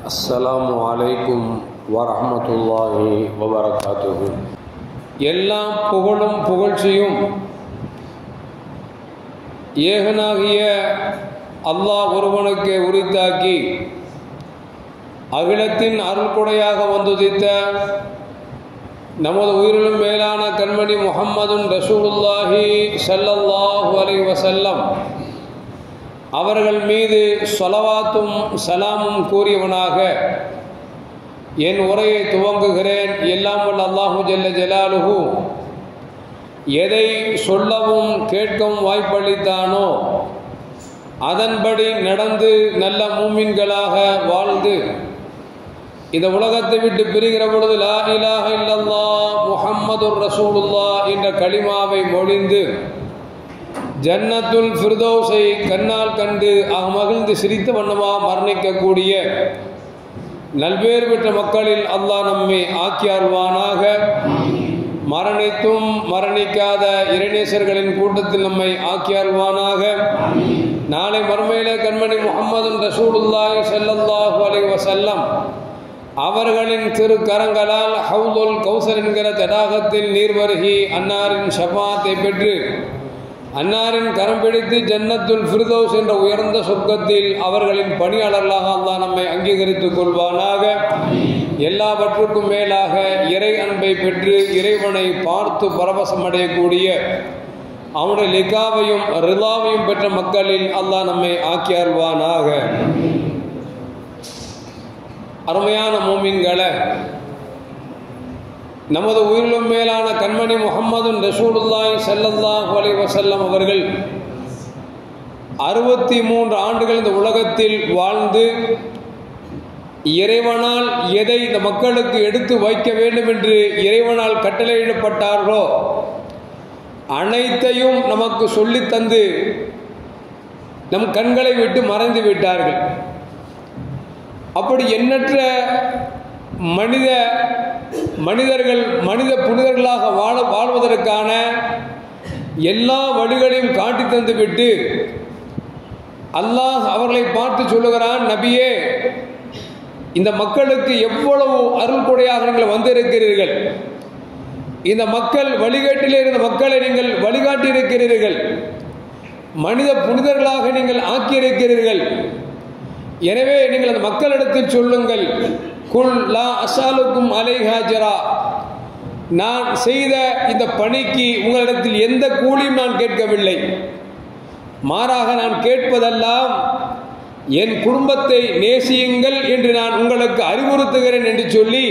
அஸ்ஸலாமு அலைக்கும் வரஹ்மத்துல்லாஹி வபரகாத்துஹு. எல்லாம் புகழும் புகழ்ச்சியும் ஏகனாகிய அல்லாஹ் ஒருவனுக்கு உரித்தாக்கி அகிலத்தின் அருள்கொடையாக வந்துதித்த நமது உயிரிலும் மேலான கண்மணி முஹம்மதுன் ரசூலுல்லாஹி ஸல்லல்லாஹு அலைஹி வஸல்லம் அவர்கள் மீது ஸலவாத்தும் சலாமும் கூறியவனாக என் உரையை துவங்குகிறேன். எல்லாம் வல்ல அல்லாஹு ஜல்ல ஜலாலுஹு எதை சொல்லவும் கேட்கவும் வாய்ப்பளித்தானோ அதன்படி நடந்து நல்ல மூமின்களாக வாழ்ந்து இந்த உலகத்தை விட்டு பிரிகிற பொழுது லா இலாஹ இல்லல்லாஹ் முஹம்மதுர் ரசூலுல்லாஹ் என்ற கலிமாவை மொழிந்து ஜன்னத்துல் ஃபிர்தௌஸை கண்ணால் கண்டு மகிழ்ந்து சிரித்த வண்ணமாக மரணிக்கக்கூடிய நல்வேறு பெற்ற மக்களில் அல்லாஹ் நம்மை ஆக்கியாழ்வானாக. மரணித்தும் மரணிக்காத இறைநேசர்களின் கூட்டத்தில் நம்மை ஆக்கியாழ்வானாக. நாளை மறுமையிலே கண்மணி முஹம்மதுன் ரசூலுல்லாஹி ஸல்லல்லாஹு அலைஹி வஸல்லம் அவர்களின் திருக்கரங்களால் ஹவுதுல் கௌசர் என்கிற தடாகத்தில் நீர்வருகி அன்னாரின் ஷஃபாத்தை பெற்று அன்னாரின் கரம் பிடித்து ஜன்னத்துல் ஃபிர்தௌஸ் என்ற உயர்ந்த சொர்க்கத்தில் அவர்களின் பணியாளர்களாக அல்லாஹ் நம்மை அங்கீகரித்துக் கொள்வானாக. எல்லாவற்றுக்கும் மேலாக இறை அன்பை பெற்று இறைவனை பார்த்து பரவசம் அடையக்கூடிய அவனுடைய லிகாவையும் ரிலாவையும் பெற்ற மக்களில் அல்லாஹ் நம்மை ஆக்கியாழ்வானாக. அருமையான மூமின்களை, நமது உயிரிலும் மேலான கண்மணி முஹம்மதுன் ரசூலுல்லாஹி ஸல்லல்லாஹு அலைஹி வஸல்லம் அவர்கள் 63 ஆண்டுகள் இந்த உலகத்தில் வாழ்ந்து இறைவனால் எதை இந்த மக்களுக்கு எடுத்து வைக்க வேண்டும் என்று இறைவனால் கட்டளையிடப்பட்டார்களோ அனைத்தையும் நமக்கு சொல்லித் தந்து நம் கண்களை விட்டு மறைந்து விட்டார்கள். அப்படி எண்ணற்ற மனிதர்கள் மனித புனிதர்களாக வாழ்வதற்கான எல்லா வழிகளையும் காட்டி தந்து விட்டு அல்லாஹ் அவர்களை பார்த்து சொல்லுகிறான், நபியே, இந்த மக்களுக்கு எவ்வளவு அருள் கொடையாக நீங்கள் வந்திருக்கிறீர்கள். இந்த மக்கள் வழிகாட்டிலே இருந்த மக்களை நீங்கள் வழிகாட்டி இருக்கிறீர்கள். மனித புனிதர்களாக நீங்கள் ஆக்கியிருக்கிறீர்கள். எனவே நீங்கள் அந்த மக்களிடத்தில் சொல்லுங்கள், குல் லா அஸாலுக்கும் அலைஹா ஜரா, நான் செய்த இந்த பணிக்கு உங்களிடத்தில் எந்த கூலியும் நான் கேட்கவில்லை. மாறாக நான் கேட்பதெல்லாம் என் குடும்பத்தை நேசியுங்கள் என்று நான் உங்களுக்கு அறிவுறுத்துகிறேன் என்று சொல்லி,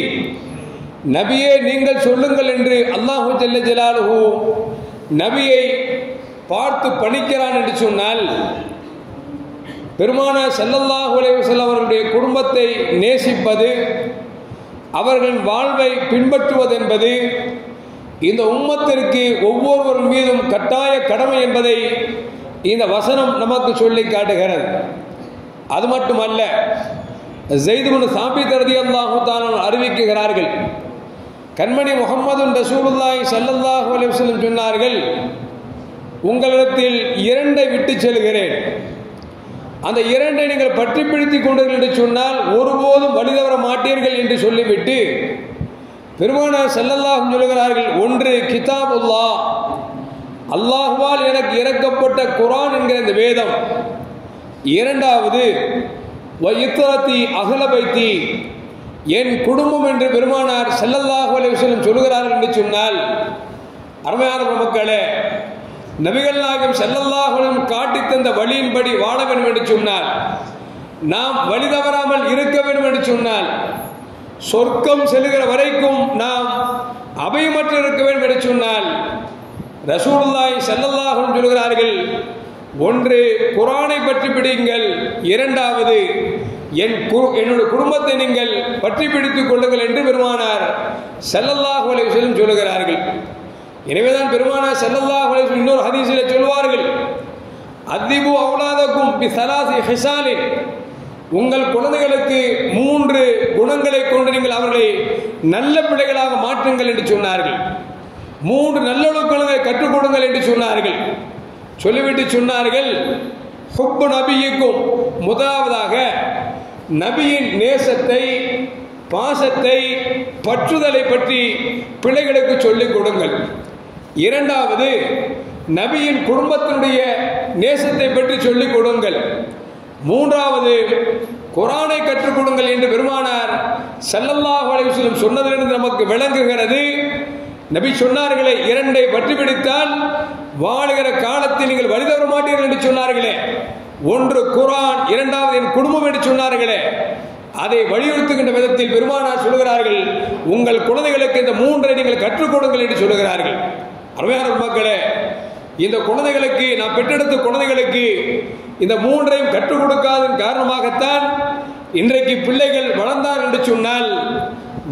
நபியே நீங்கள் சொல்லுங்கள் என்று அல்லாஹு ஜல்ல ஜலாலுஹு நபியை பார்த்து பணிக்கிறான் என்று சொன்னால், பெருமானார் ஸல்லல்லாஹு அலைஹி வஸல்லம் அவர்களுடைய குடும்பத்தை நேசிப்பது, அவர்களின் வாழ்வை பின்பற்றுவது என்பது இந்த உம்மத்திற்கு ஒவ்வொருவர் மீதும் கட்டாய கடமை என்பதை இந்த வசனம் நமக்கு சொல்லி காட்டுகிறது. அது மட்டுமல்ல, ஸைத் இப்னு சாபித் ரலியல்லாஹு தஆலா அறிவிக்கிறார்கள், கண்மணி முஹம்மதுன் ரசூலுல்லாஹி ஸல்லல்லாஹு அலைஹி வஸல்லம் சொன்னார்கள், உங்களிடத்தில் 2 விட்டு செல்கிறேன். அந்த 2 நீங்கள் பற்றி பிடித்துக் கொண்டீர்கள் என்று சொன்னால் ஒருபோதும் வழி தவற மாட்டீர்கள் என்று சொல்லிவிட்டு பெருமானார் ஸல்லல்லாஹு அலைஹி சொல்கிறார்கள், ஒன்று கிதாபுல்லாஹ், அல்லாஹ்வால் எனக்கு இறக்கப்பட்ட குர்ஆன் என்கிற இந்த வேதம். இரண்டாவது வயித்ரதி அஹ்ல பைத்தி, என் குடும்பம் என்று பெருமானார் ஸல்லல்லாஹு அலைஹி வஸல்லம் சொல்கிறார்கள் என்று சொன்னால், அருமையான மக்களே, நபிகள் நாயகம் ஸல்லல்லாஹு அலைஹி வஸல்லம் காட்டி தந்த வழியின்படி வாழ வேண்டும் என்று சொன்னால், நாம் வழி தவறாமல் இருக்க வேண்டும் என்று சொன்னால், சொர்க்கம் செல்கிற வரைக்கும் நாம் அபயமற்று இருக்க வேண்டும் என்று சொன்னால், ரசூலுல்லாஹி ஸல்லல்லாஹு அலைஹி வஸல்லம் சொல்கிறார்கள், ஒன்று குர்ஆனை பற்றி பிடிங்கள், இரண்டாவது என்னுடைய குடும்பத்தை நீங்கள் பற்றி பிடித்துக் கொள்ளுங்கள் என்று பெருமானார் ஸல்லல்லாஹு அலைஹி வஸல்லம் சொல்கிறார்கள். எனவேதான் பெருமானார் ஸல்லல்லாஹு அலைஹி வஸல்லம் இன்னொரு ஹதீஸிலே சொல்வார்கள், அத்திபு அவுலாதக்கும் பி ஸலாசி ஹிசாலின், உங்கள் குழந்தைகளுக்கு 3 குணங்களை கொண்டு நீங்கள் அவர்களை நல்ல பிள்ளைகளாக மாற்றுங்கள் என்று சொன்னார்கள். 3 நல்லொழுக்கங்களை கற்றுக் கொடுங்கள் என்று சொன்னார்கள். சொல்லிவிட்டு சொன்னார்கள், ஹுப்பு நபியிக்கும், முதலாவதாக நபியின் நேசத்தை, பாசத்தை, பற்றுதலை பற்றி பிள்ளைகளுக்கு சொல்லிக் கொடுங்கள். இரண்டாவது, நபியின் குடும்பத்தினுடைய நேசத்தை பற்றி சொல்லிக் கொடுங்கள். மூன்றாவது, குர்ஆனை கற்றுக் கொடுங்கள் என்று பெருமானார் ஸல்லல்லாஹு அலைஹி வஸல்லம் சொன்னதிலிருந்து நமக்கு விளங்குகிறது. நபி சொன்னார்களே, இரண்டை பற்றி பிடித்தால் வாழுகிற காலத்தில் நீங்கள் வழி தவற மாட்டீர்கள் என்று சொன்னார்களே. ஒன்று குர்ஆன், இரண்டாவது என் குடும்பம் என்று சொன்னார்களே. அதை வலியுறுத்துகின்ற விதத்தில் பெருமானார் சொல்கிறார்கள், உங்கள் குழந்தைகளுக்கு இந்த மூன்றை நீங்கள் கற்றுக் கொடுங்கள் என்று சொல்கிறார்கள். அருமையான மக்களே, இந்த குழந்தைகளுக்கு, நான் பெற்றெடுத்த குழந்தைகளுக்கு இந்த மூன்றையும் கற்றுக் கொடுக்காதன் காரணமாகத்தான் இன்றைக்கு பிள்ளைகள் வளர்ந்தார் என்று சொன்னால்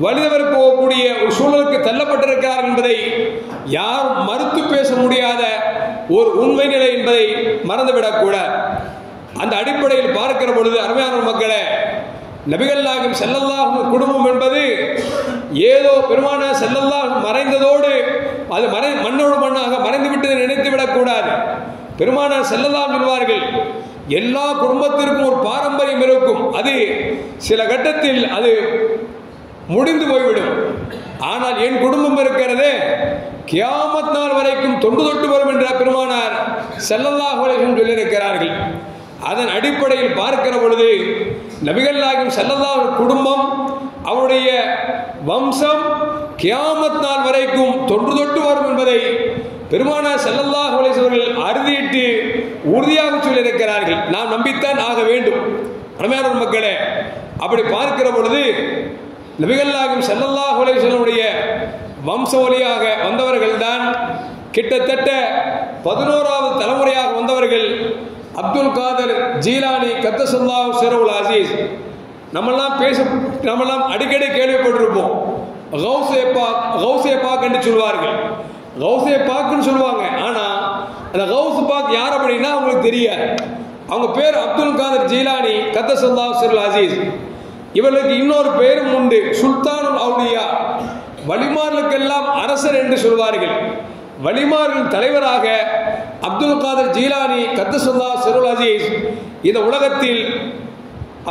வலிதவர் போகக்கூடிய ஒரு சூழலுக்கு தள்ளப்பட்டிருக்கிறார் என்பதை யாரும் மறுத்து பேச முடியாத ஒரு உண்மை நிலை என்பதை மறந்துவிடக்கூடாது. அந்த அடிப்படையில் பார்க்கிற பொழுது அருமையான மக்களே, நபிகள் நாயகம் ஸல்லல்லாஹு குடும்பம் என்பது ஏதோ பெருமானார் ஸல்லல்லாஹு மறைந்ததோடு அது மண்ணோடு மண்ணாக மறைந்து விட்டதை நினைத்து விடக்கூடாது. பெருமானார் ஸல்லல்லாஹு சொல்வார்கள், எல்லா குடும்பத்திற்கும் ஒரு பாரம்பரியம் இருக்கும். அது சில கட்டத்தில் அது முடிந்து போய்விடும். ஆனால் என் குடும்பம் இருக்கிறதே, கியாமத் நாள் வரைக்கும் தொண்டு தொட்டு வரும் என்ற பெருமானார் ஸல்லல்லாஹு அலைஹி வஸல்லம் சொல்லியிருக்கிறார்கள். அதன் அடிப்படையில் பார்க்கிற பொழுது நபிகள் நாயகம் ஸல்லல்லாஹு குடும்பம், அவருடைய வம்சம் கியாமத் நாள் வரைக்கும் தொன்று தொட்டு வரும் என்பதை பெருமானார் ஸல்லல்லாஹு அலைஹி வஸல்லம் அறுதியிட்டு உறுதியாக சொல்லியிருக்கிறார்கள். நாம் நம்பித்தான் ஆக வேண்டும். அருமையான மக்களே, அப்படி பார்க்கிற பொழுது நபிகள் நாயகம் ஸல்லல்லாஹு அலைஹி வஸல்லம் வம்ச வழியாக வந்தவர்கள் தான் கிட்டத்தட்ட 11வது தலைமுறையாக வந்தவர்கள் அப்துல் காதர் ஜீலானி கத்தஸல்லாஹு சிர்ருல் அஸீஸ். நம்மெல்லாம் அடிக்கடி கேள்விப்பட்டிருப்போம். கௌஸே பாக் என்று சொல்வார்கள். கௌஸே பாக்னு சொல்லுவாங்க. ஆனா அந்த கௌஸ் பாக் யார் அப்படின்னா அவங்களுக்கு தெரியாது. அவங்க பேர் அப்துல் காதர் ஜீலானி கத்தஸல்லாஹு சிர்ருல் அஸீஸ். இவர்களுக்கு இன்னொரு பேரும் உண்டு, சுல்தானுல் அவுலியா. வலிமார்களுக்கெல்லாம் அரசர் என்று சொல்வார்கள். வலிமார்களின் தலைவராக அப்துல் காதர் ஜீலானி கத்தஸல்லாஹு சிர்ருல் அஸீஸ் இந்த உலகத்தில்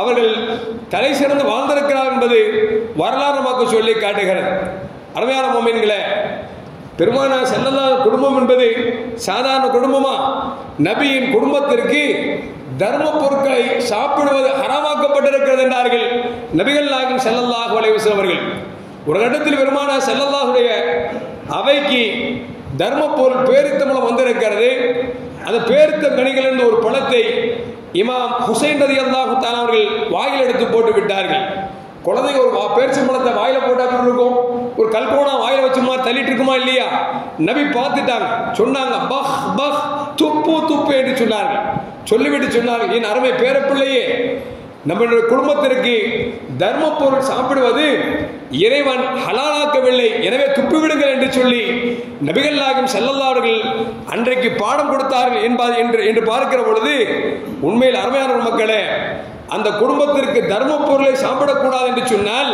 அவர்கள் தலை சிறந்து வாழ்ந்திருக்கிறார் என்பது வரலாறு நமக்கு சொல்லி காட்டுகிறது. அருமையான மோமின்களே, பெருமானார் ஸல்லல்லாஹு குடும்பம் என்பது சாதாரண குடும்பமா? நபியின் குடும்பத்திற்கு தர்ம பொருட்களை சாப்பிடுவது ஹராமாக்கப்பட்டிருக்கிறது என்றார்கள் நபிகள் நாயகம் ஸல்லல்லாஹு அலைஹி வஸல்லம் அவர்கள். ஒரு இடத்தில் பெருமானார் ஸல்லல்லாஹுடைய அவைக்கு தர்ம பொருள் பேரித்தம்பழம் வந்திருக்கிறது. அந்த பேரித்த கனிகளிலிருந்து ஒரு பழத்தை இமாம் ஹுசைன் ரலியல்லாஹு தஆலா அவர்கள் வாயில் எடுத்து போட்டு விட்டார்கள். குழந்தைங்க ஒரு பேரிச்சம்பழத்தை வாயில போட்டா இருக்கும், ஒரு கல்கோனா வாயில வச்சுமா தள்ளிட்டு இருக்குமா இல்லையா? நபி பார்த்துட்டாங்க, சொன்னாங்க பஹ் பஹ், துப்பு துப்பு என்று சொன்னார்கள். சொல்லிவிட்டு சொன்னார்கள், என் அருமை பேரப்பிள்ளையே, நம்முடைய குடும்பத்திற்கு தர்ம பொருள் சாப்பிடுவது இறைவன் ஹலாலாக்கவில்லை, எனவே துப்பிவிடுங்கள் என்று சொல்லி நபிகள் நாயகம் ஸல்லல்லாஹு அவர்கள் அன்றைக்கு பாடம் கொடுத்தார்கள் என்று பார்க்கிற பொழுது உண்மையில் அருமையான மக்களே, அந்த குடும்பத்திற்கு தர்ம பொருளை சாப்பிடக்கூடாது என்று சொன்னால்,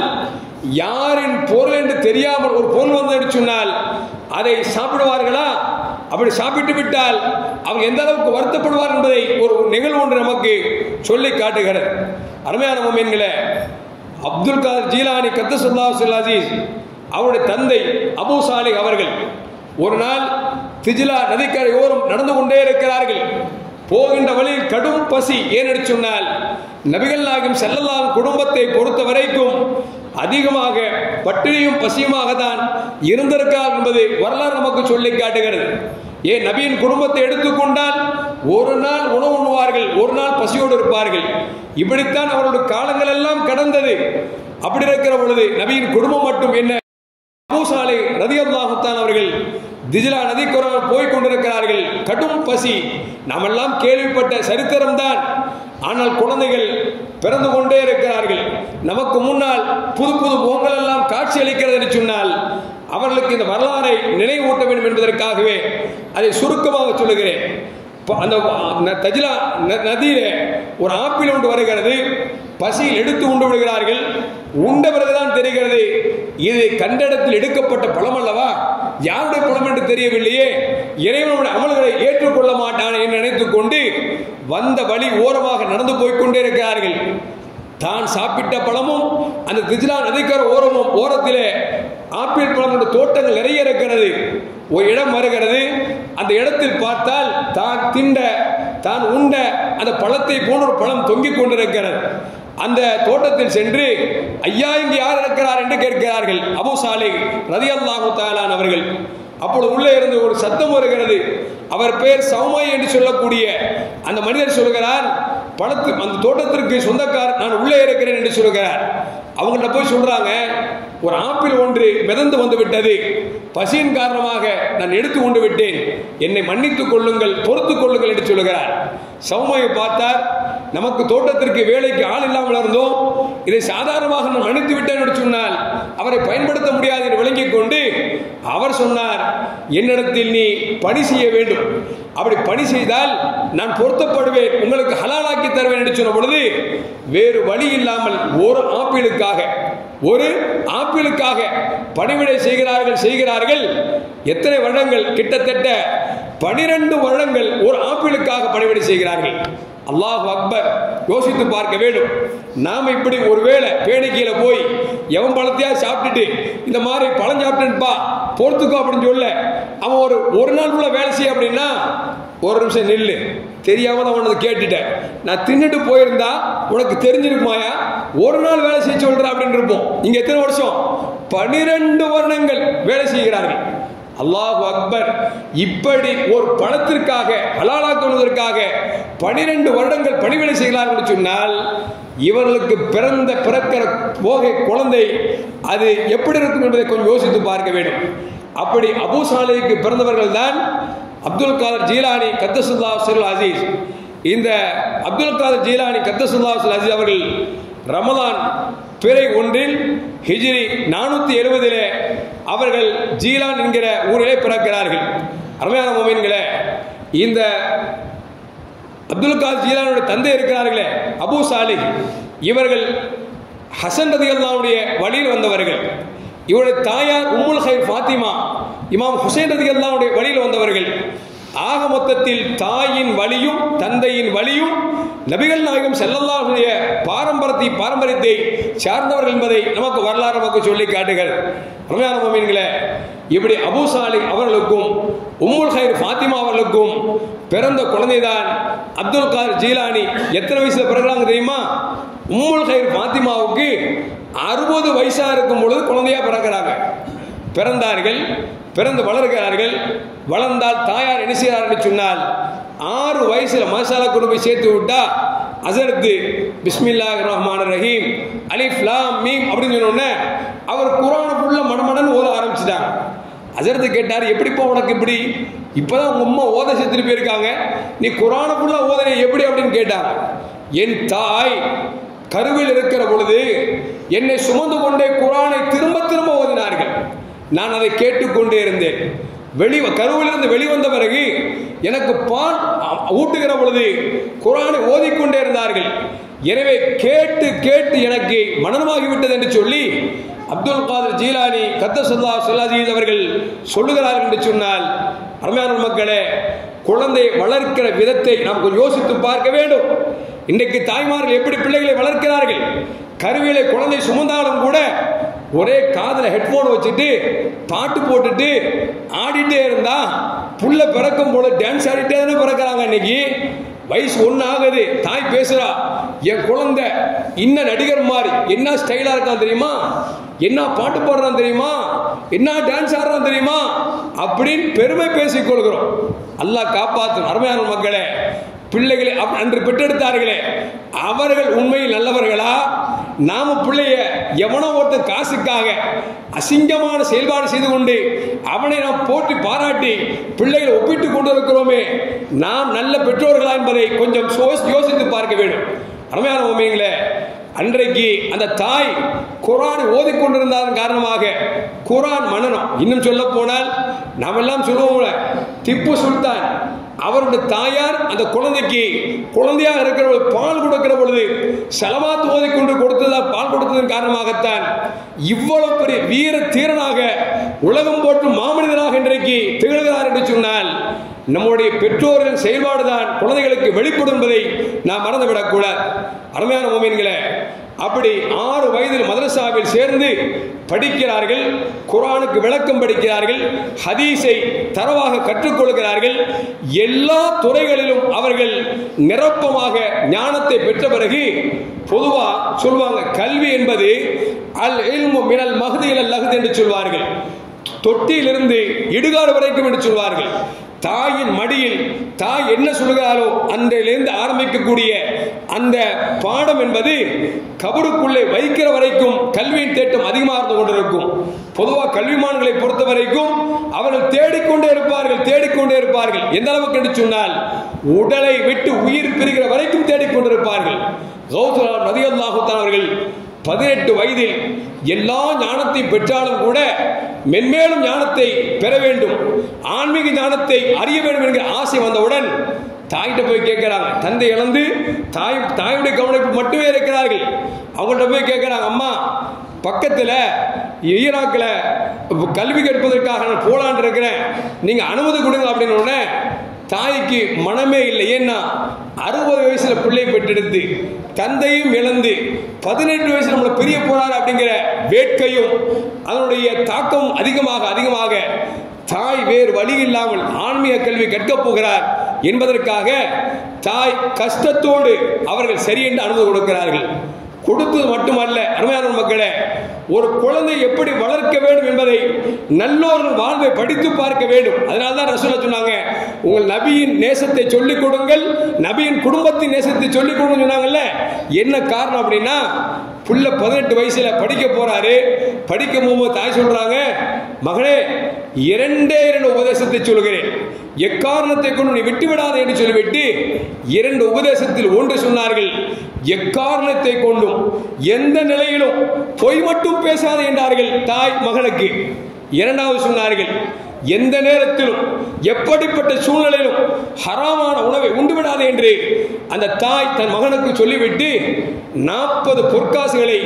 யாரின் பொருள் என்று தெரியாமல் ஒரு பொருள் வந்து என்று சொன்னால் அதை சாப்பிடுவார்களா? அப்படி சாப்பிட்டு விட்டால் அவங்க எந்த அளவுக்கு வருத்தப்படுவார் என்பதை ஒரு நிகழ்வு ஒன்று நமக்கு சொல்லி காட்டுகிறது. அருமையான மோமின்களே, அப்துல் காதர் ஜீலானி கத்தஸல்லாஹு சிர்ருல் அஸீஸ் அவருடைய தந்தை அபூ சாலிஹ் அவர்கள் ஒரு நாள் திஜ்லா நதிக்கரையோரம் நடந்து கொண்டே இருக்கிறார்கள். போகின்ற வழியில் கடும் பசி. ஏனென்று சொன்னால் நபிகள் நாயகம் ஸல்லல்லாஹு குடும்பத்தை பொறுத்த வரைக்கும் அதிகமாக பட்டினியும் பசியுமாக தான் இருந்திருக்கிறார் என்பது வரலாறு நமக்கு சொல்லி காட்டுகிறது. ஏன் நபியின் குடும்பத்தை எடுத்துக்கொண்டால் ஒரு நாள் உணவு உண்ணுவார்கள், ஒரு நாள் பசியோடு இருப்பார்கள். இப்படித்தான் அவருடைய காலங்கள் எல்லாம் கடந்தது. அப்படி இருக்கிற பொழுது நபியின் குடும்பம் மட்டும் என்ன, அபூ சாலிஹ் ரலியல்லாஹு தஆலா அவர்கள் திஜ்லா நதிக்கரையில் போய் கொண்டிருக்கிறார்கள். கடும் பசி. நாமெல்லாம் கேள்விப்பட்ட சரித்திரம் தான். ஆனால் குழந்தைகள் பிறந்து கொண்டே இருக்கிறார்கள். நமக்கு முன்னால் புது புது முகங்கள் எல்லாம் காட்சி அளிக்கிறது என்று சொன்னால் அவர்களுக்கு இந்த வரலாறை நினைவூட்ட வேண்டும் என்பதற்காகவே அதை சுருக்கமாக சொல்லுகிறேன். அந்த தஜ்லா நதியிலே ஒரு ஆப்பிள் ஒன்று வருகிறது. பசியில் எடுத்து உண்டு விடுகிறார்கள். உண்ட பிறகுதான் தெரிகிறது இது கண்டடத்தில் எடுக்கப்பட்ட பழம் அல்லவா, யாருடைய பழம் என்று தெரியவில்லையே, இறைவனுடைய அமல்களை ஏற்றுக்கொள்ள மாட்டான் என்று நினைத்துக் கொண்டு வந்த வழி ஓரமாக நடந்து போய்கொண்டே இருக்கிறார்கள். தான் சாப்பிட்ட பழமும் அந்த திஜ்லா நதிக்கர ஓரத்திலே ஆப்பிள் பழமுடைய தோட்டங்கள் நிறைய இருக்கிறது. ஒரு இடம் வருகிறது, அந்த இடத்தில் பார்த்தால் தான் உண்ட அந்த பழத்தை போன்ற ஒரு பழம் தொங்கிக் கொண்டிருக்கிறது. அந்த தோட்டத்தில் சென்று ஐயா இங்கு யார் இருக்கிறார் என்று கேட்கிறார்கள் அபூ சாலிஹ் ரலியல்லாஹு தஆலா அவர்கள். அப்பொழுது உள்ளே இருந்து ஒரு சத்தம் வருகிறது. அவர் பெயர் சௌமை என்று சொல்லக்கூடிய அந்த மனிதர் சொல்கிறார், அந்த தோட்டத்திற்கு சொந்தக்காரர் நான் உள்ளே இருக்கிறேன் என்று சொல்கிறார். அவங்கள்ட்ட போய் சொல்றாங்க, ஒரு ஆப்பிள் ஒன்று மிதந்து வந்து விட்டது, பசியின் காரணமாக நான் எடுத்து கொண்டு விட்டேன், என்னை மன்னித்துக் கொள்ளுங்கள், பொறுத்துக் கொள்ளுங்கள் என்று சொல்கிறார். சௌமையை பார்த்தார், நமக்கு தோட்டத்திற்கு வேலைக்கு ஆள் இல்லாமல் இருந்தோம், இதை சாதாரணமாக நான் மன்னித்து விட்டேன் என்று சொன்னால் அவரை பயன்படுத்த முடியாது என்று விளங்கிக் கொண்டு அவர் சொன்னார், என்னிடத்தில் நீ பணி செய்ய வேண்டும், அப்படி பணி செய்தால் நான் பொருத்தப்படுவேன், உங்களுக்கு ஹலாலாக்கி தருவேன் என்று சொன்ன பொழுது வேறு வழி இல்லாமல் ஒரு ஆப்பிளுக்காக பணிவிடை செய்கிறார்கள். எத்தனை வருடங்கள்? கிட்டத்தட்ட 12 வருடங்கள் ஒரு ஆப்பிளுக்காக பணிவிடை செய்கிறார்கள். அல்லாஹ் அக்பர். யோசித்து பார்க்க வேண்டும். நாம இப்படி ஒருவேளை பேணிக்கையில போய் எவன் பழத்தையா சாப்பிட்டுட்டு இந்த மாதிரி பழம் சாப்பிட்டுப்பா பொறுத்துக்கோ அப்படின்னு சொல்ல அவன் ஒரு நாள் உள்ள வேலை செய்ய அப்படின்னா, ஒரு நிமிஷம் நில்லு, தெரியாம தான் உனக்கு கேட்டுட்டேன், நான் தின்னுட்டு போயிருந்தா உனக்கு தெரிஞ்சிருக்குமாயா, ஒரு நாள் வேலை செய்ய சொல்ற அப்படின்னு இருப்போம். இங்க எத்தனை வருஷம்? 12 வருடங்கள் வேலை செய்கிறார்கள். அல்லாஹ் அக்பர். இப்படி ஒரு பணத்திற்காக ஹலாலாக்குவதற்காக 12 வருடங்கள் பணிவிடை செய்கிறார்கள் என்று சொன்னால் இவர்களுக்கு பிறக்கிற குழந்தை அது எப்படி இருக்கும் என்பதை கொஞ்சம் யோசித்து பார்க்க வேண்டும். அப்படி அபூ சாலிஹுக்கு பிறந்தவர்கள் தான் அப்துல் காதர் ஜீலானி கத்தசுல்லாஹு சில் அசீஸ். இந்த அப்துல் காதர் ஜீலானி கத்தசுல்லாஹு சில் அசீஸ் அவர்கள் ரமலான் பிறை 1 ஹிஜ்ரி 470 அவர்கள் ஜீலான் என்கிற ஊரிலே பிறக்கிறார்கள். அருமையான முஃமின்களே, இந்த அப்துல் காதர் ஜீலானுடைய தந்தை இருக்கிறார்களே அபூ சாலிஹ், இவர்கள் ஹசன் ரலியல்லாஹுடைய வழியில் வந்தவர்கள். இவருடைய தாயார் உம்முல் ஹைர் ஃபாத்திமா இமாம் ஹுசைன் ரலியல்லாஹுடைய வழியில் வந்தவர்கள். ஆக மொத்தத்தில் தாயின் வழியும் தந்தையின் வழியும் நபிகள் நாயகம் ஸல்லல்லாஹு அலைஹி பாரம்பரியத்தை சார்ந்தவர்கள் என்பதை நமக்கு வரலாறு நமக்கு சொல்லி காட்டுகிறது. அருமையான முஃமின்களே, இப்படி அபூ சாலிஹ் அவர்களுக்கும் உம்முல் ஹைர் ஃபாத்திமா அவர்களுக்கும் பிறந்த குழந்தைதான் அப்துல் காதர் ஜீலானி. எத்தனை வயசுல பிறகுறாங்க தெரியுமா? உம்முல் ஹைர் ஃபாத்திமாவுக்கு 60 வயசா இருக்கும் பொழுது குழந்தையா பிறந்தார்கள். பிறந்து வளர்கிறார்கள். வளர்ந்தால் தாயார் என்ன செய்கிறார் என்று சொன்னால் 6 வயசுல மசாலா கொண்டு போய் சேர்த்து விட்டா ஹஸரத் பிஸ்மில்லாஹிர் ரஹ்மானிர் ரஹீம் அலிஃப் லாம் மீம் அப்படின்னு சொன்னோன்னே அவர் குர்ஆனை ஃபுல்லா மடமடன்னு ஓத ஆரம்பிச்சிட்டாங்க. ஹஸரத் கேட்டார், எப்படிப்பா உனக்கு இப்படி? இப்பதான் உங்க அம்மா ஓத செத்துட்டு போயிருக்காங்க, நீ குர்ஆனை ஃபுல்லா ஓதனை எப்படி அப்படின்னு கேட்டாங்க. என் தாய் கருவில் இருக்கிற பொழுது என்னை சுமந்து கொண்டே குர்ஆனை திரும்ப திரும்ப ஓதினார்கள். நான் அதை கேட்டுக்கொண்டே இருந்தேன். கருவிலிருந்து வெளிவந்த பிறகு எனக்கு பால் ஊட்டுகிற பொழுது குர்ஆனை ஓதிக்கொண்டே இருந்தார்கள். எனவே கேட்டு கேட்டு எனக்கு மனனமாகிவிட்டது என்று சொல்லி அப்துல் காதர் ஜீலானி கத்தசுல்லாஹு சில் அசீஸ் அவர்கள் சொல்லுகிறார்கள் என்று சொன்னால், அருமையான மக்களே, குழந்தை வளர்க்கிற விதத்தை நாம் கொஞ்சம் யோசித்து பார்க்க வேண்டும். இன்றைக்கு தாய்மார்கள் எப்படி பிள்ளைகளை வளர்க்கிறார்கள்? கருவிலை குழந்தை சுமந்தாலும் கூட ஒரே காதுல ஹெட்போன் வச்சுட்டு பாட்டு போட்டுட்டு ஆடிட்டே இருந்தா புள்ள பிறக்கும் போல டான்ஸ் ஆடிட்டே தானே பிறக்கிறாங்க. இன்னைக்கு வயசு 1 ஆகுது, தாய் பேசுறா, என் குழந்தை இன்ன நடிகர் மாதிரி என்ன ஸ்டைலா இருக்கான் தெரியுமா, என்ன பாட்டு பாடுறான் தெரியுமா, என்ன டான்ஸ் ஆடுறான் தெரியுமா அப்படின்னு பெருமை பேசிக் கொள்கிறோம். அல்லாஹ் காப்பாற்றும். அருமையான மக்களே, பிள்ளைகளை அன்று பெற்றெடுத்தார்களே அவர்கள் உண்மையில் நல்லவர்களா? நாம பிள்ளைய எவனோ ஒருத்த காசுக்காக அசிங்கமான செயல்பாடு செய்து கொண்டு அவனை நாம் போற்றி பாராட்டி பிள்ளைகளை ஒப்பிட்டு கொண்டு இருக்கிறோமே, நாம் நல்ல பெற்றோர்களா என்பதை கொஞ்சம் யோசித்து பார்க்க வேண்டும். அருமையான உண்மைங்களே, அன்றைக்கு அந்த தாய் குர்ஆனை ஓதிக்கொண்டிருந்ததன் காரணமாக குர்ஆன் மனனம். இன்னும் சொல்ல போனால் நாம் எல்லாம் சொல்லுவோம்ல, திப்பு சுல்தான் அவருடைய தாயார் அந்த குழந்தைக்கு குழந்தையாக இருக்கிற பால் கொடுக்கிற பொழுது சலவாத் ஓதிக்கொண்டு பால் கொடுத்ததன் காரணமாகத்தான் இவ்வளவு பெரிய வீர தீரனாக உலகம் போற்றும் மாமனிதனாக இன்றைக்கு திகழ்கிறார் என்று சொன்னால் நம்முடைய பெற்றோரின் செயல்பாடுதான் குழந்தைகளுக்கு வெளிப்படும் என்பதை நாம் மறந்துவிடக்கூடாது. அருமையான முஃமின்களே, அப்படி 6 வயதில் மதரசாவில் சேர்ந்து படிக்கிறார்கள். குர்ஆனுக்கு விளக்கம் படிக்கிறார்கள், ஹதீஸை தரவாக கற்றுக்கொள்கிறார்கள். எல்லா துறைகளிலும் அவர்கள் நிரப்பமாக ஞானத்தை பெற்ற பிறகு பொதுவா சொல்வாங்க, கல்வி என்பது அல் இல்மு மினல் மஹ்தி இலல் லஹ்தி என்று சொல்வார்கள். தொட்டியிலிருந்து இடுகாடு வரைக்கும் என்று சொல்வார்கள். தாயின் மடியில் தாய் என்ன சொல்கிறாரோ அன்றையிலிருந்து ஆரம்பிக்கக்கூடிய அந்த பாடம் என்பது கபருக்குள்ளே வைக்கிற வரைக்கும் கல்வியின் தேட்டம் அதிகமாக இருந்து கொண்டிருக்கும். பொதுவாக கல்விமான்களை பொறுத்த வரைக்கும் அவர்கள் தேடிக்கொண்டே இருப்பார்கள். எந்த அளவுக்கு என்று சொன்னால் உடலை விட்டு உயிர் பிரிகிற வரைக்கும் தேடிக்கொண்டிருப்பார்கள். கௌசுல் ரலியல்லாஹு தஆலா அவர்கள் 18 வயதில் எல்லா ஞானத்தையும் பெற்றாலும் கூட மென்மேலும் ஞானத்தை பெற வேண்டும், ஆன்மீக ஞானத்தை அறிய வேண்டும் என்கிற ஆசை வந்தவுடன் தாயிட்ட போய் கேட்கிறாங்க. தந்தை இழந்து தாயுடைய கவனிப்பு மட்டுமே இருக்கிறார்கள். அவங்கள்ட்ட போய் கேட்கிறாங்க, அம்மா பக்கத்தில் ஈராக்கில் கல்வி கற்பதற்காக நான் போலான் இருக்கிறேன், நீங்க அனுமதி கொடுங்க அப்படின்னு உடனே தாய்க்கு மனமே இல்லை. ஏன்னா 60 வயசுல பிள்ளை பெற்றெடுத்து தந்தையும் இழந்து 18 வயசுல நம்மளை பிரிய போறாரு அப்படிங்கிற வேட்கையும் அதனுடைய தாக்கம் அதிகமாக தாய் வேறு வழி இல்லாமல் ஆன்மீக கல்வி கற்கப் போகிறார் என்பதற்காக தாய் கஷ்டத்தோடு அவர்கள் சரி என்று அனுமதி கொடுக்கிறார்கள். கொடுத்தது மட்டுமல்ல, அருமையான மக்களே, ஒரு குழந்தை எப்படி வளர்க்க வேண்டும் என்பதை நல்லோரின் வாழ்வை படித்து பார்க்க வேண்டும். அதனால்தான் ரசூலுல்லாஹ் சொன்னாங்க, உங்கள் நபியின் நேசத்தை சொல்லிக் கொடுங்கள், நபியின் குடும்பத்தின் நேசத்தை சொல்லிக் கொடுங்க சொன்னாங்கல்ல. என்ன காரணம் அப்படின்னா, புள்ள 18 வயசுல படிக்க போறாரு. படிக்க போகும்போது தாய் சொல்றாங்க, மகனே 2 உபதேசத்தை சொல்கிறேன், எக்காரணத்தை கொண்டு நீ விட்டு விடாதே என்று சொல்லிவிட்டு 2 உபதேசத்தில் ஒன்று சொன்னார்கள், எக்காரணத்தை கொண்டும் எந்த நிலையிலும் பொய் மட்டும் பேசாதே என்றார்கள் தாய் மகனுக்கு. 2வது சொன்னார்கள், எந்த நேரத்திலும் எப்படிப்பட்ட சூழ்நிலையிலும் ஹராமான உணவை உண்டு விடாதே என்று அந்த தாய் தன் மகனுக்கு சொல்லிவிட்டு 40 பொற்காசுகளை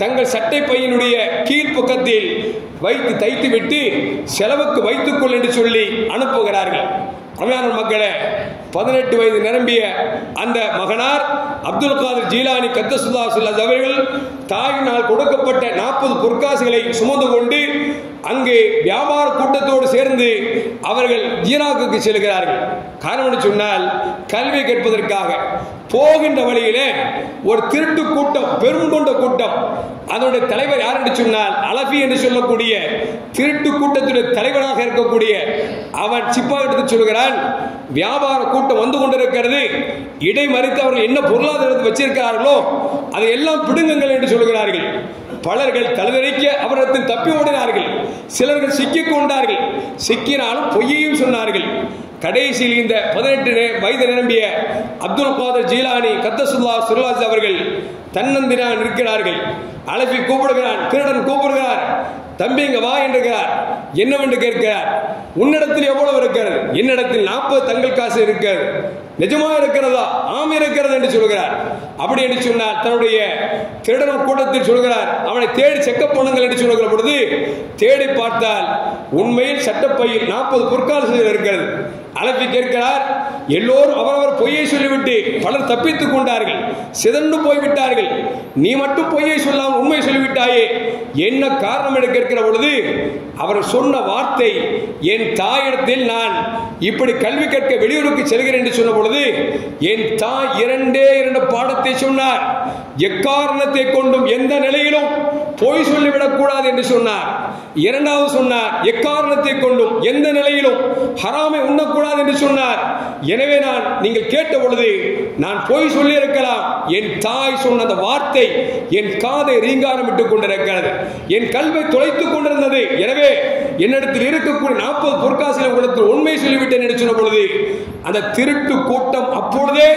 தங்கள் சட்டை பையனுடைய கீழ்ப்பக்கத்தில் வைத்து தைத்து விட்டு செலவுக்கு வைத்துக்கொள் என்று சொல்லி அனுப்புகிறார்கள். அருமையான மக்களே, 18 வயது நிரம்பிய அந்த மகனார் அப்துல் காதிர் ஜீலானி கத்தசுல்லாஹு ஸல்லல்லாஹு அவர்கள் தாயினால் கொடுக்கப்பட்ட 40 பொற்காசுகளை சுமந்து கொண்டு அங்கே வியாபார கூட்டத்தோடு சேர்ந்து அவர்கள் ஈராக்குக்கு செல்கிறார்கள். காரணம் சொன்னால் கல்வி கற்பதற்காக போகின்ற வழியிலே ஒரு திருட்டு கூட்டம், பெருங்கொண்ட கூட்டம், அதனுடைய தலைவர் யார் என்று சொன்னால் அலஃபி என்று சொல்லக்கூடிய திருட்டு கூட்டத்துடைய தலைவராக இருக்கக்கூடிய அவன் சிப்பா எடுத்து சொல்கிறான், வியாபார கூட்டம் வந்து கொண்டிருக்கிறது, இடைமறித்து அவர்கள் என்ன பொருளாதாரத்தை வச்சிருக்கிறார்களோ அதை எல்லாம் பிடுங்குங்கள் என்று சொல்கிறார்கள். பலர்கள் தலைவரைக்க அவரிடத்தில் தப்பி ஓடினார்கள், சிலர்கள் சிக்கிக் கொண்டார்கள், சிக்கினாலும் பொய்யையும் சொன்னார்கள். கடைசியில் இந்த 18 வயது நிரம்பிய அப்துல் காதிர் ஜீலானி கத்தசுல்லாஹு ஸல்லல்லாஹு அவர்கள் தன்னந்திரான் இருக்கிறார்கள். அலஃபி கூப்பிடுகிறான், திருடன் கூப்பிடுகிறார், தம்பி இங்க வா என்கிறார். என்னவென்று கேட்கிறார், உன்னிடத்தில் எவ்வளவு இருக்கிறது? என்னிடத்தில் 40 தங்கள் காசு இருக்கிறது. நிஜமா இருக்கிறதா? ஆம் இருக்கிறது என்று சொல்கிறார். அப்படி என்று சொன்னார். தன்னுடைய திருடன் கூட்டத்தில் சொல்கிறார், அவனை தேடி செக்கப் பண்ணுங்கள் என்று சொல்கிற பொழுது தேடி பார்த்தால் உண்மையில் சட்டப்பையில் 40 பொற்காசுகள் இருக்கிறது. அலஃபி கேட்கிறார், எல்லோரும் அவரவர் பொய்யை சொல்லிவிட்டு பலர் தப்பித்துக் கொண்டார்கள், சிதண்டு போய்விட்டார்கள், நீ மட்டும் பொய்யை சொல்லாமல் உண்மை சொல்லிவிட்டாயே, என்ன காரணம் என்று கேட்கிற பொழுது அவர் சொன்ன வார்த்தை, என் தாயிடத்தில் நான் இப்படி கல்வி கற்க வெளியூருக்கு செல்கிறேன் என்று சொன்ன பொழுது என் தாய் 2 பாடத்தை சொன்னார். எக்காரணத்தை கொண்டும் எந்த நிலையிலும் பொய் சொல்லிவிடக் கூடாது என்று சொன்னார். 2வது சொன்னார், எக்காரணத்தை கொண்டும் எந்த நிலையிலும் ஹராமை உண்ணக்கூடாது என்று சொன்னார். எனவே நீங்கள் கேட்ட பொழுது நான் பொய் சொல்லி இருக்கலாம், என் தாய் சொன்ன அந்த வார்த்தை என் காதை ரீங்காரம் விட்டுக் கொண்டிருக்கிறது, என் கல்வை தொலைத்துக் கொண்டிருந்தது. எனவே என்னிடத்தில் இருக்கக்கூடிய 40 பொற்காசுகளை உங்களுக்கு உண்மை சொல்லிவிட்டேன் என்று சொன்ன பொழுது அந்த திருட்டு கூட்டம் அப்பொழுதே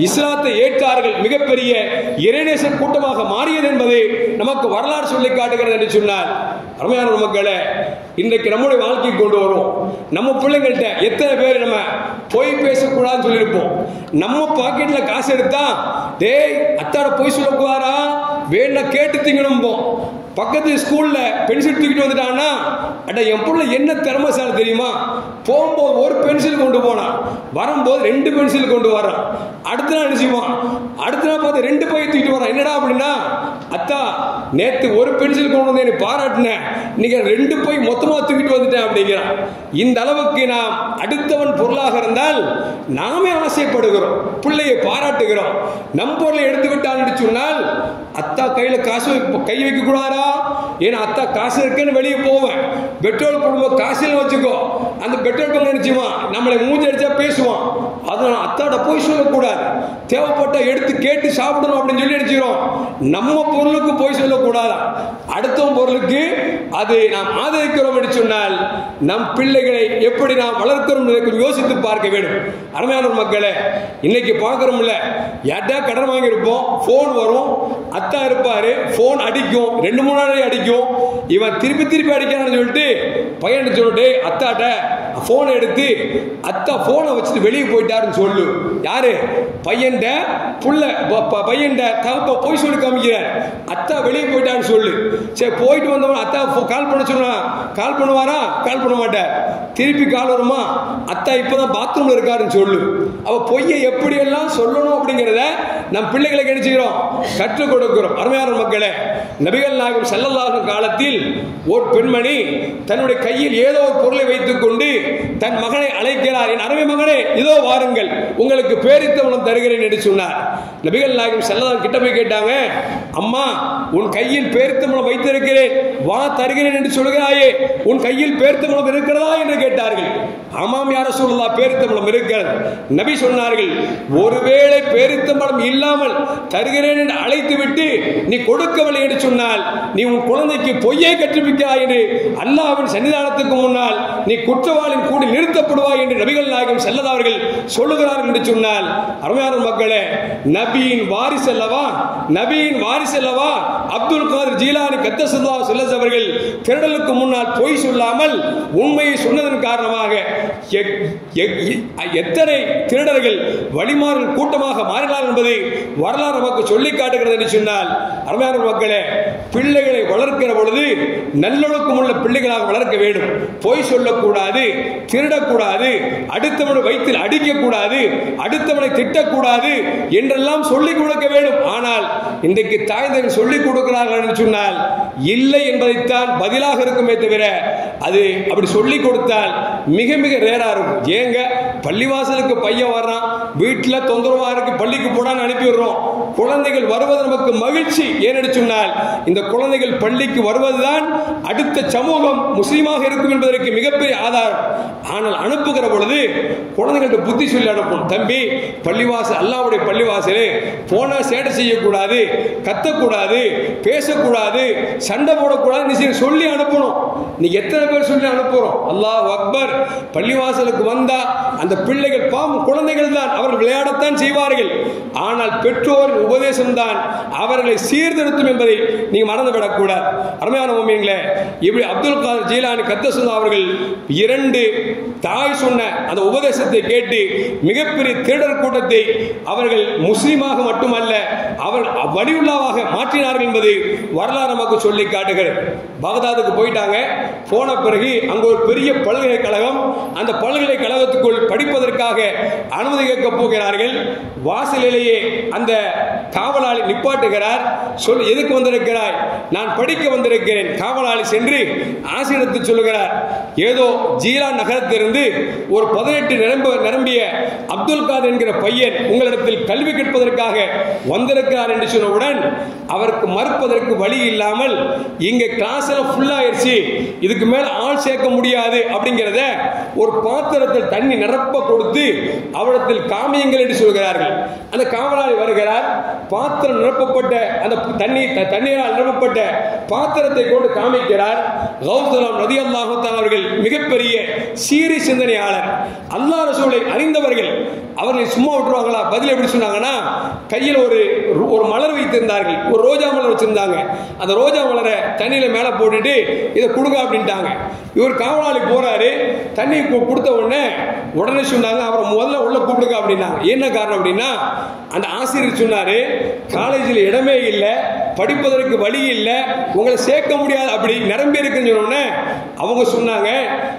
இஸ்லாத்தை ஏற்றார்கள். மிகப்பெரிய இறைநேச கூட்டமாக மாறியது என்பதை நமக்கு வரலாறு சொல்லி காட்டுகிறது என்று சொன்னார். அருமையான மக்களே, இன்றைக்கு நம்முடைய வாழ்க்கையை கொண்டு வரும். நம்ம பிள்ளைங்கள்ட்ட எத்தனை பேர் நம்ம பொய் பேசக்கூடாதுன்னு சொல்லியிருப்போம். நம்ம பாக்கெட்ல காசு எடுத்தா, டேய் அத்தாட பொய் சொல்லக்கூடாதா, வேணா கேட்டு திங்கணும். பக்கத்து ஸ்கூல்ல பென்சில் தூக்கிட்டு வந்துட்டான்னா, அட என் புள்ள என்ன திறமைசாலி தெரியுமா, போகும்போது ஒரு பென்சில் கொண்டு போனான், வரும்போது 2 பென்சில் கொண்டு வரான். அடுத்த நாள் என்ன செய்வான், அடுத்த நாள் பார்த்து 2 பை தூக்கிட்டு வரான். என்னடா அப்படின்னா, அத்தா நேற்று ஒரு பென்சில் கொண்டு வந்து எனக்கு பாராட்டினேன், நீங்க 2 பை மொத்தமா தூக்கிட்டு வந்துட்டேன் அப்படிங்கிறான். இந்த அளவுக்கு நாம் அடுத்தவன் பொருளாக இருந்தால் நாமே ஆசைப்படுகிறோம், பிள்ளையை பாராட்டுகிறோம். நம் பொருளை எடுத்துக்கிட்டால் சொன்னால் அத்தா கையில காசு கை வைக்க கூடாதா, ஏன்னா அத்தா காசு இருக்குன்னு வெளியே போவேன், பெட்ரோல் போடும்போது காசில் வச்சுக்கோ, அந்த பெட்ரோல் பங்கு நினைச்சுவான், நம்மளை மூஞ்சி அடிச்சா பேசுவான். அதனால அத்தாட போய் சொல்லக்கூடாது, தேவைப்பட்ட எடுத்து கேட்டு சாப்பிடணும் அப்படின்னு சொல்லி நினைச்சிடும். நம்ம பொருளுக்கு போய் சொல்லக்கூடாது, அடுத்தவன் பொருளுக்கு அதை நாம் ஆதரிக்கிறோம் என்று சொன்னால் நம் பிள்ளைகளை எப்படி நாம் வளர்க்கிறோம் யோசித்து பார்க்க வேண்டும். அருமையான மக்களே, இன்னைக்கு பார்க்கிறோம்ல, யார்ட்டா கடன் வாங்கியிருப்போம், போன் வரும், அத்தா இருப்பாரு, போன் அடிக்கும், 2-3 நாளே அடிக்கும், இவன் திருப்பி திருப்பி அடிக்கிறான்னு சொல்லிட்டு பையன் சொல்லிட்டு அத்தாட்ட போனை எடுத்து அத்தா போனை வச்சுட்டு வெளியே போயிட்டாருன்னு சொல்லு. யாரு? பையன் புள்ள, பையன் தகப்ப போய் சொல்லி காமிக்கிறார், அத்தா வெளியே போயிட்டான்னு சொல்லு. சரி, போயிட்டு வந்தவன் அத்தா கால் பண்ண சொன்னா கால் பண்ணுவாரா? கால் பண்ண மாட்டார். திருப்பி கால் வருமா? அத்தா இப்பதான் பாத்ரூம்ல இருக்காருன்னு சொல்லு. அவ பொய்யை எப்படி எல்லாம் சொல்லணும் அப்படிங்கிறத நம் பிள்ளைகளை கிடைச்சுக்கிறோம், கற்றுக் கொடுக்கிறோம். அருமையான மக்களே, நபிகள் நாயகம் ஸல்லல்லாஹு அலைஹி காலத்தில் ஒரு பெண்மணி தன்னுடைய கையில் ஏதோ ஒரு பொருளை வைத்துக் கொண்டு தன் மகனை அழைக்கிறார். என் அருமை மகனே, இதோ வாருங்கள், உங்களுக்கு பேரித்தம்பழம் தருகிறேன் என்று சொன்னார். நபிகள் நாயகம் ஸல்லல்லாஹு கிட்ட போய் கேட்டாங்க, அம்மா உன் கையில் பேரித்தம்பழம் வைத்திருக்கிறேன், வா தருகிறேன் என்று சொல்கிறாயே, உன் கையில் பேரித்தம்பழம் இருக்கிறதா என்று கேட்டார்கள். ஆமாம் யா ரசூலுல்லாஹ், பேரித்தம்பழம் இருக்கிறது. நபி சொன்னார்கள், ஒருவேளை பேரித்தம்பழம் இல்லாமல் தருகிறேன் என்று அழைத்து விட்டு நீ கொடுக்கவில்லை என்று சொன்னால் நீ உன் குழந்தைக்கு பொய்யை கற்பிக்கிறாய் என்று அல்லாஹ்வின் சன்னிதானத்துக்கு முன்னால் நீ குற்றவாளியின் கூடி நிறுத்தப்படுவாய் என்று நபிகள் நாயகம் ஸல்லல்லாஹு அலைஹி சொல்லுகிறார்கள் என்று சொன்னால், அருமையான மக்களே, நபியின் வாரிசு அல்லவா, நபியின் வாரிசு அல்லவா அப்துல் காதர் ஜீலானி கத்தஸல்லாஹு ஸல்லல்லாஹு அவர்கள் திருடலுக்கு முன்னால் பொய் சொல்லாமல் உண்மையை சொன்னதன் காரணமாக எத்தனை திருடர்கள் வழிமாறல் கூட்டமாக மாறினார் என்பதை வரலாறு நமக்கு சொல்லி காட்டுகிறது என்று சொன்னால், அருமையான மக்களே, பிள்ளைகளை வளர்க்கிற பொழுது நல்லொழுக்கம் உள்ள பிள்ளைகளாக வளர்க்க வேண்டும். பொய் சொல்லக்கூடாது, திருடக்கூடாது, அடுத்தவனை வயிற்றில் அடிக்கக்கூடாது, அடுத்தவனை திட்டக்கூடாது என்றெல்லாம் சொல்லிக் கொடுக்க வேண்டும். ஆனால் இன்றைக்கு தாய் தகவல் சொல்லிக் கொடுக்கிறார்கள் என்று சொன்னால் இல்லை என்பதைத்தான் பதிலாக இருக்குமே தவிர, அது அப்படி சொல்லிக் கொடுத்தால் மிக மிக ரேரா இருக்கும். ஏங்க, பள்ளிவாசலுக்கு பையன் வர்றான், வீட்டில் தொந்தரவா இருக்கு, பள்ளிக்கு போடான்னு அனுப்பி விடுறோம். குழந்தைகள் வருவது நமக்கு மகிழ்ச்சி. ஏனென்று சொன்னால் இந்த குழந்தைகள் பள்ளிக்கு வருவதுதான் அடுத்த சமூகம் முஸ்லீமாக இருக்கும் என்பதற்கு மிகப்பெரிய ஆதாரம். ஆனால் அனுப்புகிற பொழுது குழந்தைகளுக்கு புத்தி சொல்லி அனுப்பணும். தம்பி, பள்ளிவாசல் அல்லாஹ்வுடைய பள்ளிவாசல், போனா சேட்டை செய்யக்கூடாது, கத்தக்கூடாது, பேசக்கூடாது, சண்டை போடக்கூடாது, நீ சொல்லி அனுப்பணும். நீ எத்தனை பேர் சொல்லி அனுப்புறோம்? அல்லாஹ் அக்பர். பள்ளிவாசலுக்கு வந்தா அந்த பிள்ளைகள் பாவம் குழந்தைகள் தான், அவர்கள் விளையாடத்தான் செய்வார்கள். ஆனால் பெற்றோரின் உபதேசம் தான் அவர்களை சீர்திருத்தும் என்பதை நீங்க மறந்துவிடக்கூடாது. அருமையான முஃமின்களே, இப்படி அப்துல் காதர் ஜீலானி கத்தஸல்லாஹு அவர்கள் 2 தாய் சொன்ன அந்த உபதேசத்தை கேட்டு மிகப்பெரிய திருடர் கூட்டத்தை அவர்கள் முஸ்லீமாக மட்டுமல்ல அவர் வலியுல்லாவாக மாற்றினார்கள் என்பது வரலாறு நமக்கு சொல்லி காட்டுகிறது. பகதாதுக்கு போயிட்டாங்க. போன பிறகு அங்கு ஒரு பெரிய பல்கலைக்கழகம், அந்த பல்கலைக்கழகத்துக்குள் படிப்பதற்காக அனுமதி கேட்க போகிறார்கள். வாசலிலேயே அந்த காவலாளி நிப்பாட்டுகிறார். சொல், எதுக்கு வந்திருக்கிறாய்? நான் படிக்க வந்திருக்கிறேன். காவலாளி சென்று ஆசிரியத்தை சொல்லுகிறார், ஏதோ ஜீலான் நகரத்திலிருந்து ஒரு 18 நிரம்பிய அப்துல் காதர் என்கிற பையன் உங்களிடத்தில் கல்வி கேட்பதற்காக வந்திருக்கிறார் என்று சொன்னவுடன் அவருக்கு மறுப்பதற்கு வழி இல்லாமல், இங்க கிளாஸ் எல்லாம் ஃபுல் ஆயிடுச்சு, இதுக்கு மேல ஆள் சேர்க்க முடியாது அப்படிங்கிறத ஒரு பாத்திரத்தில் தண்ணி நிரப்ப கொடுத்து அவரிடத்தில் காமியுங்கள் என்று சொல்கிறார்கள். அந்த காவலாளி வருகிறார். பாத்திரம் நிரப்பப்பட்ட அந்த தண்ணீரால் நிரப்பப்பட்ட பாத்திரத்தை கொண்டு காமிக்கிறார். கௌதலம் ரலியல்லாஹு தஆலா அவர்கள் மிகப்பெரிய சீரிய சிந்தனையாளர், அல்லாஹ் ரசூலை அறிந்தவர்கள். அவர்களை சும்மா விட்டுருவாங்களா? பதில் எப்படி சொன்னாங்கன்னா, கையில் ஒரு ஒரு மலர் வைத்திருந்தார்கள், ஒரு ரோஜா மலர் வச்சிருந்தாங்க. அந்த ரோஜா மலரை தண்ணியில மேல போட்டுட்டு இதை கொடுங்க அப்படின்ட்டாங்க. இவர் காவலாளி போறாரு, தண்ணி கொடுத்த உடனே சொன்னாங்க அவரை முதல்ல உள்ள கூப்பிடுங்க அப்படின்னாங்க. என்ன காரணம் அப்படின்னா, அந்த ஆசிரியர் சொன்னாரு, காலேஜில் இடமே இல்லை, படிப்பதற்கு வழி இல்லை, உங்களை சேர்க்க முடியாது, அப்படி நிரம்பி இருக்குன்னு சொன்னோன்னே அவங்க சொன்னாங்க,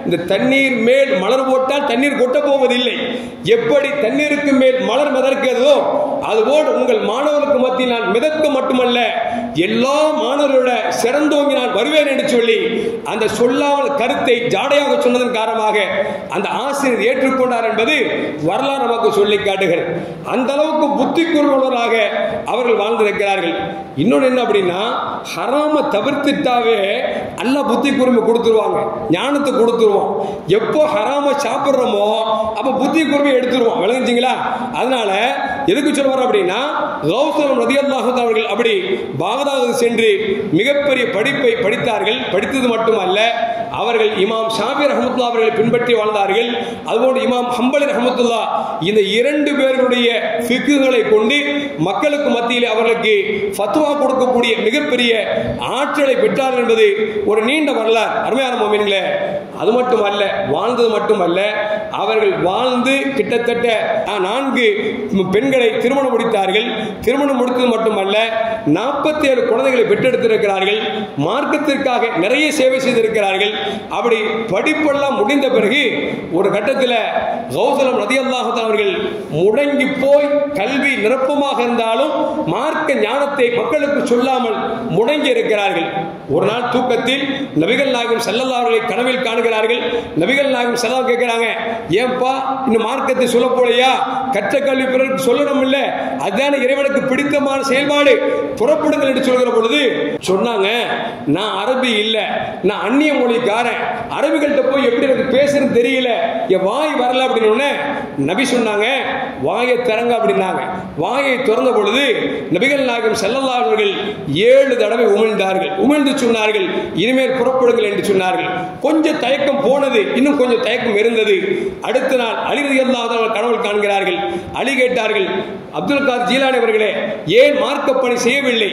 இந்த தண்ணீர் மேல் மலர் போட்டால் தண்ணீர் கொட்ட போவதில்லை, எப்படி தண்ணீருக்கு மேல் மலர் மிதக்கிறதோ அதுபோல் உங்கள் மாணவர்களுக்கு மத்தியில் நான் மிதக்க மட்டுமல்ல எல்லா மாணவர்களோட சிறந்தோங்கி நான் வருவேன் என்று சொல்லி அந்த சொல்லாமல் கருத்தை ஜாடையாக சொன்னதன் காரணமாக அந்த ஆசிரியர் ஏற்றுக்கொண்டார் என்பது வரலாறு நமக்கு சொல்லி காட்டுகிறது. அந்த அளவுக்கு புத்தி கூர்மையுள்ளவராக அவர்கள் வாழ்ந்திருக்கிறார்கள். இன்னொன்று என்ன அப்படின்னா, ஹராம தவிர்த்துட்டாவே அல்லாஹ் புத்தி கூர்மை கொடுத்துருவாங்க, ஞானத்தை கொடுத்துருவோம். எப்போ ஹராம சாப்பிட்றோமோ அப்போ புத்தி கூர்மை எடுத்துருவோம். விளங்குச்சிங்களா? அதனால எதுக்கு சொல்லுவார் அப்படின்னா, கௌசலம் ரலியல்லாஹு அன்ஹு அவர்கள் அப்படி பாக்தாது சென்று மிகப்பெரிய படிப்பை படித்தார்கள். படித்தது மட்டுமல்ல, அவர்கள் இமாம் ஷாஃபி ரஹ்மத்துல்லாஹி அவர்களை பின்பற்றி வாழ்ந்தார்கள். அதுபோன்று இமாம் ஹம்பலி ரஹ்மத்துல்லாஹ் இந்த இரண்டு பேருடைய ஃபிக்ஹுகளை கொண்டு மக்களுக்கு மத்தியில் அவர்களுக்கு ஃபத்வா கொடுக்கக்கூடிய மிகப்பெரிய ஆற்றலை பெற்றார்கள் என்பது ஒரு நீண்ட வரலாறு. அருமையான முஃமின்களே, அது மட்டுமல்ல, வாழ்ந்தது மட்டுமல்ல, அவர்கள் வாழ்ந்து கிட்டத்தட்ட 4 பெண்களை திருமணம் முடித்தார்கள். திருமணம் முடித்தது மட்டுமல்ல, 47 குழந்தைகளை பெற்றெடுத்திருக்கிறார்கள். மார்க்கத்திற்காக நிறைய சேவை செய்திருக்கிறார்கள். அப்படி படிப்பெல்லாம் முடிந்த பிறகு ஒரு கட்டத்தில் கௌசலம் ரலியல்லாஹு அன்ஹு அவர்கள் முடங்கி போய் கல்வி நிரப்பமாக இருந்தாலும் மார்க்க ஞானத்தை மக்களுக்கு சொல்லாமல் முடங்கி இருக்கிறார்கள். ஒரு நாள் தூக்கத்தில் நபிகள் நாயகம் ஸல்லல்லாஹு அலைஹி வஸல்லம் கனவில் காணுகிறார்கள். நபிகள் நாயகம் ஸல்லல்லாஹு கேட்கிறாங்க, ஏன்பா இன்னும் மார்க்கத்தை சொல்ல போலையா? கற்ற கல்வி பிறருக்கு சொல்லணும் இல்ல, அதுதான் இறைவனுக்கு பிடித்தமான செயல்பாடு, புறப்படுங்கள் என்று சொல்கிற பொழுது சொன்னாங்க, நான் அரபி இல்ல, நான் அந்நிய மொழிக்காரன், அரபிகள்கிட்ட போய் எப்படி எனக்கு பேசுறது தெரியல, என் வாய் வரல அப்படின்னு நபி சொன்னாங்க, வாயை திறங்க அப்படின்னாங்க. வாயை திறந்த பொழுது நபிகள் நாயகம் ஸல்லல்லாஹு அலைஹி வஸல்லம் 7 தடவை உமிழ்ந்தார்கள். உமிழ்ந்து சொன்னார்கள், இனிமேல் புறப்படுங்கள் என்று சொன்னார்கள். கொஞ்சம் தயக்கம் போனது, இன்னும் கொஞ்சம் தயக்கம் இருந்தது. அடுத்த நாள் அலி ரலியல்லாஹு அன்ஹு கனவில் காண்கிறார்கள். அலி கேட்டார்கள், அப்துல் காதர் ஜீலானி அவர்களே, ஏன் மார்க்க பணி செய்யவில்லை?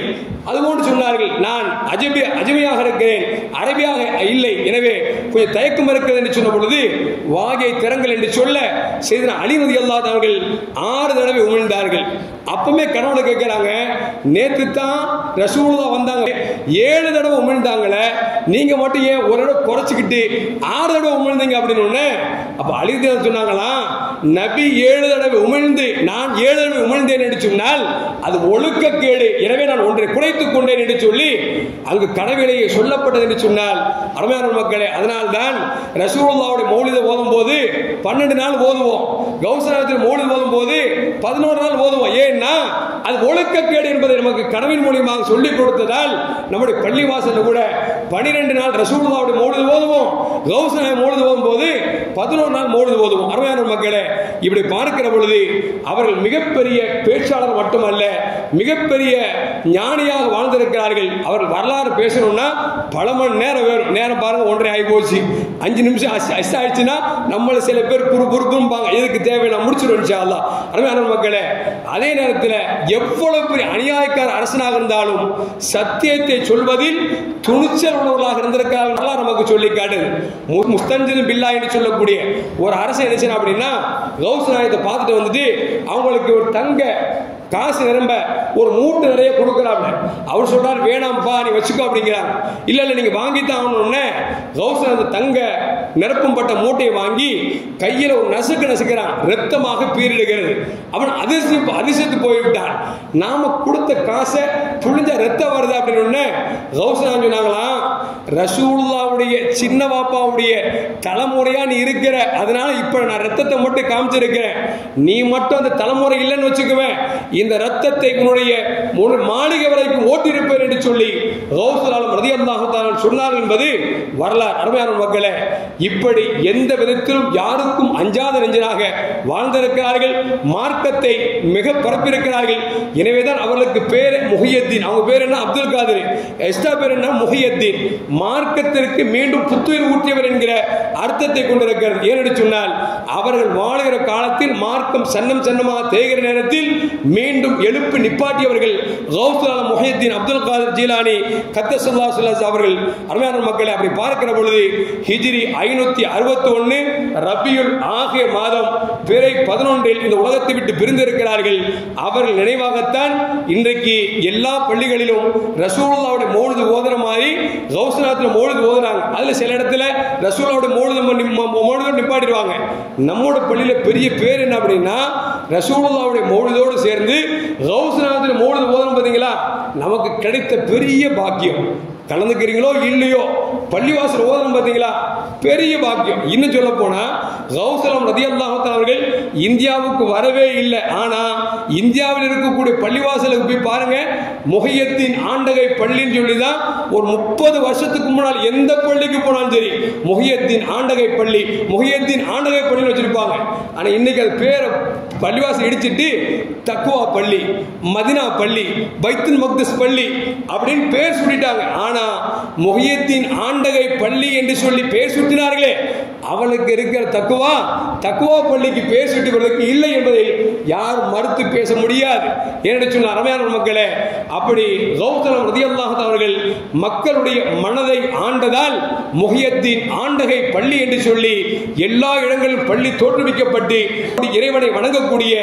அதுபோன்று சொன்னார்கள், நான் அஜமியாக இருக்கிறேன், அரபியாக இல்லை, எனவே கொஞ்சம் தயக்கம் இருக்கிறது என்று சொன்ன பொழுது வாயை திறங்கள் என்று சொல்ல செய்த அலி ரலியல்லாஹு அன்ஹு அவர்கள் 6 தடவை உமிழ்ந்தார்கள். அப்பவுமே கனவுல கேட்கிறாங்க, நேற்று தான் ரசூலுல்லாஹ் வந்தாங்க, 7 தடவை உமிழ்ந்தாங்களே, நீங்க மட்டும் ஏன் ஒரு தடவை குறைச்சிக்கிட்டு 6 தடவை உமிழ்ந்தீங்க அப்படின்னு. அப்ப அலி ரலியல்லாஹு சொன்னாங்களாம், நபி 7 தடவை உமிழ்ந்து நான் 7 தடவை உமிழ்ந்தேன் என்று சொன்னால் அது ஒழுக்கக்கேடு, எனவே நான் ஒன்றை குறைத்துக் கொண்டேன் என்று சொல்லி அங்கு கனவிலேயே சொல்லப்பட்டது என்று சொன்னால் அருமையான மக்களே, அதனால்தான் ரசூலுல்லாஹ்வுடைய மௌலித ஓதும் போது 12 நாள் ஓதுவோம், கௌசரத்தில் மௌலித் ஓதும் போது 11 நாள் ஓதுவோம். ஏன்னா அது ஒழுக்கக்கேடு என்பதை நமக்கு கனவின் மூலியமாக சொல்லிக் கொடுத்ததால் நம்முடைய பள்ளிவாசல்ல கூட 12 நாள் ரசூலுல்லாஹ்வுடைய மௌலித் ஓதுவோம், கௌசர மௌலித் ஓதும் போது 11 நாள் மௌலித் ஓதுவோம். அருமையான மக்களே, இப்படி பார்க்கிற பொழுது அவர்கள் மிகப்பெரிய பேச்சாளர் மட்டுமல்ல, மிகப்பெரிய ஞானியாக வாழ்ந்திருக்கிறார்கள். அவர்கள் வரலாறு பேசணும்னா பல மணி நேரம் வேணும். நேரம் பாருங்க, 1:30 ஆகி போச்சு, 5 நிமிஷம் ஆயிடுச்சுன்னா நம்மள சில பேர் புறுப்புறுப்பாங்க, எதுக்கு தேவை, நான் முடிச்சிடும் இன்ஷா அல்லாஹ். அருமையான மக்களே, அதே நேரத்தில் எவ்வளவு பெரிய அநியாயக்கார அரசனாக இருந்தாலும் சத்தியத்தை சொல்வதில் துணிச்சல் உள்ளவர்களாக இருந்திருக்கிறார்கள் நமக்கு சொல்லி காட்டுது. முஸ்தஞ்சிது பில்லா என்று சொல்லக்கூடிய ஒரு அரசன் என்ன செய்யணும் அப்படின்னா, கௌஸ் நாயகத்தை பார்த்துட்டு வந்துட்டு அவங்களுக்கு ஒரு தங்க காசு நிரம்ப ஒரு மூட்டை நிறைய கொடுக்குறாங்க. அவர் சொல்றாரு, வேணாம்ப்பா நீ வச்சுக்கோ அப்படிங்கிறாங்க. இல்ல நீங்க வாங்கித்தான் ஆகணும்னு கௌஸ் அந்த தங்க நிரப்பும் பட்ட மூட்டையை வாங்கி கையில ஒரு நசுக்கிறான், ரத்தமாக பீரிடுகிறது. அவன் அதிசயத்து போய்விட்டான். நாம கொடுத்த காசை புழிஞ்ச ரத்தம் வருது அப்படின்னு கௌஸ் சொன்னாங்களாம், ரசூலுல்லாஹ்வுடைய சின்ன பாப்பாவுடைய தலைமுறையா நீ இருக்கிற, அதனால இப்ப நான் ரத்தத்தை மட்டும் காமிச்சிருக்கிறேன், நீ மட்டும் அந்த தலைமுறை இல்லைன்னு வச்சுக்குவேன், இந்த ரத்தத்தை உன்னுடைய மாளிகை வரைக்கும் ஓட்டிருப்பேன் என்று சொல்லி கௌஸ் ஆலம் ரலியல்லாஹு தஆலா சொன்னார்கள் என்பது வரலாறு. அருமையான மக்களே, இப்படி எந்த விதத்திலும் யாருக்கும் அஞ்சாத நெஞ்சனாக வாழ்ந்திருக்கிறார்கள். மார்க்கத்தை மிக பரப்பியிருக்கிறார்கள். எனவேதான் அவர்களுக்கு பேர் முஹியத்தீன். அவங்க பேர் என்ன? அப்துல் காதர். எஸ்டா பேர் என்ன? முஹியத்தீன். மார்க்கத்திற்கு மீண்டும் புத்துயிர் ஊற்றியவர் என்கிற அர்த்தத்தை கொண்டிருக்கிறது. ஏனென்று சொன்னால் அவர்கள் வாழுகிற காலத்தில் மார்க்கம் சன்னம் சன்னமாக தேய்கிற நேரத்தில் மீண்டும் எழுப்பி நிப்பாட்டியவர்கள் கௌசுல் ஆலம் முஹையத்தீன் அப்துல் காதிர் ஜீலானி கத்தஸல்லாஹு ஸல்லல்லாஹு அவர்கள். அருமையான மக்களை அப்படி பார்க்கிற பொழுது ஹிஜ்ரி 561 ரபியுல் ஆகிர் மாதம் பிறை 11 இந்த உலகத்தை விட்டு பிரிந்திருக்கிறார்கள். அவர்கள் நினைவாகத்தான் இன்றைக்கு எல்லா பள்ளிகளிலும் ரசூலுல்லாஹ்வுடைய மௌலிது ஓதுற மாதிரி கௌசுநாத்துல மௌலிது ஓதுறாங்க. அதுல சில இடத்துல ரசூலுல்லாஹ்வுடைய மௌலிது நிப்பாட்டிடுவாங்க. நம்மோட பள்ளியில பெரிய பேர் என்ன அப்படின்னா ரசூலுல்லாஹ்வுடைய மௌலிதோடு சேர்ந்து கௌசுநாத்துல மௌலிது ஓதுறோம். பாத்தீங்களா, நமக்கு கிடைத்த பெரிய பாக்கியம். கலந்துக்கிறீங்களோ இல்லையோ, பள்ளிவாசல் ஓதணும் பாத்தீங்களா, பெரிய பாக்கியம். இன்னும் சொல்ல போனா கௌசலம் ரலியல்லாஹு தஆலா அவர்கள் இந்தியாவுக்கு வரவே இல்லை. ஆனா இந்தியாவில் இருக்கக்கூடிய பள்ளிவாசலுக்கு போய் பாருங்க, முஹையத்தீன் ஆண்டகை பள்ளின்னு சொல்லிதான் ஒரு 30 வருஷத்துக்கு முன்னால் எந்த பள்ளிக்கு போனாலும் சரி முஹையத்தீன் ஆண்டகை பள்ளி, முஹையத்தீன் ஆண்டகை பள்ளின்னு வச்சிருப்பாங்க. ஆனா இன்னைக்கு அது பேரை பள்ளிவாசல் இடிச்சிட்டு தக்வா பள்ளி, மதினா பள்ளி, பைத்துல் மக்திஸ் பள்ளி அப்படின்னு பேர் சொல்லிட்டாங்க. ஆனா முஹையத்தீன் ஆண்டகை பள்ளி என்று சொல்லி பேர் சுட்டினார்களே, அவளுக்கு இருக்கிற தக்குவா பள்ளிக்கு பேர் சுட்டுவதற்கு இல்லை என்பதை யார் மறுத்து பேச முடியாது. என்று சொன்ன அருமையான மக்களே, அப்படி கௌசலம் ரலியல்லாஹு தஆலா அவர்கள் மக்களுடைய மனதை ஆண்டதால் முஹையத்தீன் ஆண்டகை பள்ளி என்று சொல்லி எல்லா இடங்களிலும் பள்ளி தோற்றுவிக்கப்பட்டு இறைவனை வணங்கக்கூடிய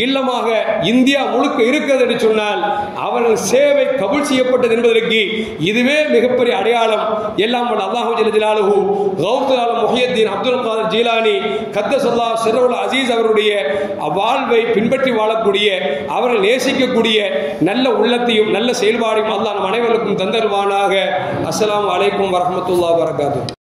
இல்லமாக இந்தியா முழுக்க இருக்கிறது என்று சொன்னால் அவர்கள் சேவை கபூல் செய்யப்பட்டது என்பதற்கு இதுவே மிகப்பெரிய அடையாளம். எல்லாம் அல்லாஹ் ஜல்ல ஜலாலுஹு கௌசுல் ஆலம் முஹையத்தீன் அப்துல் காதிர் ஜீலானி கத்தஸல்லாஹு சிர்ருல் அஸீஸ் அவருடைய வாழ்வை பின்பற்றி வாழக்கூடிய, அவர்கள் நேசிக்கக்கூடிய நல்ல உள்ளத்தையும் நல்ல செயல்பாடையும் அல்லாஹ் நம் அனைவருக்கும் தந்தருவானாக. அஸ்ஸலாமு அலைக்கும் வரஹ்மத்துல்லாஹி வபரகாத்துஹு.